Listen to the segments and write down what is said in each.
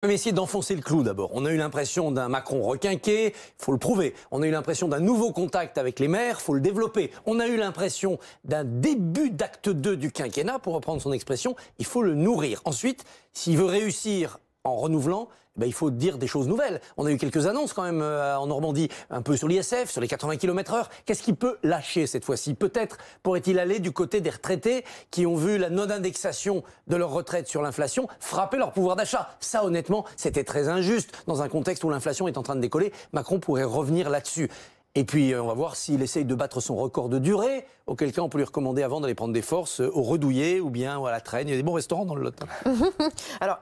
On va essayer d'enfoncer le clou d'abord. On a eu l'impression d'un Macron requinqué, il faut le prouver. On a eu l'impression d'un nouveau contact avec les maires, il faut le développer. On a eu l'impression d'un début d'acte 2 du quinquennat, pour reprendre son expression, il faut le nourrir. Ensuite, s'il veut réussir en renouvelant, il faut dire des choses nouvelles. On a eu quelques annonces quand même en Normandie, un peu sur l'ISF, sur les 80 km/h. Qu'est-ce qu'il peut lâcher cette fois-ci? Peut-être pourrait-il aller du côté des retraités qui ont vu la non-indexation de leur retraite sur l'inflation frapper leur pouvoir d'achat. Ça, honnêtement, c'était très injuste. Dans un contexte où l'inflation est en train de décoller, Macron pourrait revenir là-dessus. Et puis, on va voir s'il essaye de battre son record de durée, auquel cas on peut lui recommander avant d'aller prendre des forces au Redouillet ou bien à la Traîne. Il y a des bons restaurants dans le Lot. Alors,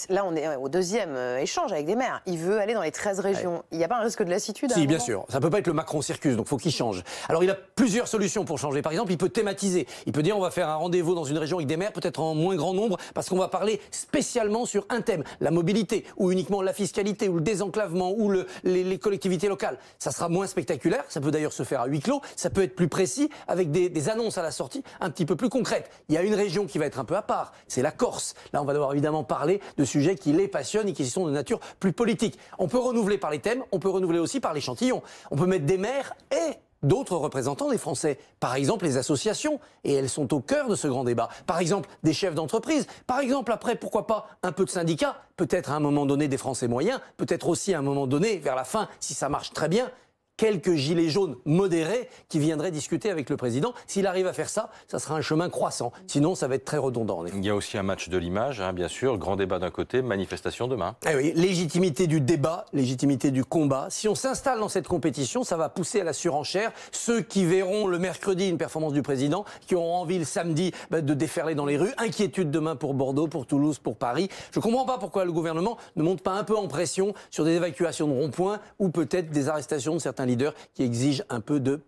là, on est au deuxième échange avec des maires. Il veut aller dans les 13 régions. Ouais. Il n'y a pas un risque de lassitude? Si, bien sûr. Ça ne peut pas être le Macron Circus, donc il faut qu'il change. Alors, il a plusieurs solutions pour changer. Par exemple, il peut thématiser. Il peut dire on va faire un rendez-vous dans une région avec des maires, peut-être en moins grand nombre, parce qu'on va parler spécialement sur un thème, la mobilité, ou uniquement la fiscalité, ou le désenclavement, ou les collectivités locales. Ça sera moins spectaculaire, ça peut d'ailleurs se faire à huis clos, ça peut être plus précis, avec des annonces à la sortie un petit peu plus concrètes. Il y a une région qui va être un peu à part, c'est la Corse. Là, on va devoir évidemment parler de sujets qui les passionnent et qui sont de nature plus politique. On peut renouveler par les thèmes, on peut renouveler aussi par l'échantillon. On peut mettre des maires et d'autres représentants des Français. Par exemple, les associations, et elles sont au cœur de ce grand débat. Par exemple, des chefs d'entreprise. Par exemple, après, pourquoi pas un peu de syndicats, peut-être à un moment donné des Français moyens, peut-être aussi à un moment donné, vers la fin, si ça marche très bien, quelques gilets jaunes modérés qui viendraient discuter avec le président. S'il arrive à faire ça, ça sera un chemin croissant. Sinon, ça va être très redondant. Il y a aussi un match de l'image, bien sûr. Grand débat d'un côté, manifestation demain. Eh oui, légitimité du débat, légitimité du combat. Si on s'installe dans cette compétition, ça va pousser à la surenchère. Ceux qui verront le mercredi une performance du président, qui auront envie le samedi de déferler dans les rues. Inquiétude demain pour Bordeaux, pour Toulouse, pour Paris. Je ne comprends pas pourquoi le gouvernement ne monte pas un peu en pression sur des évacuations de ronds-points ou peut-être des arrestations de certains leaders qui exigent un peu de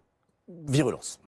virulence.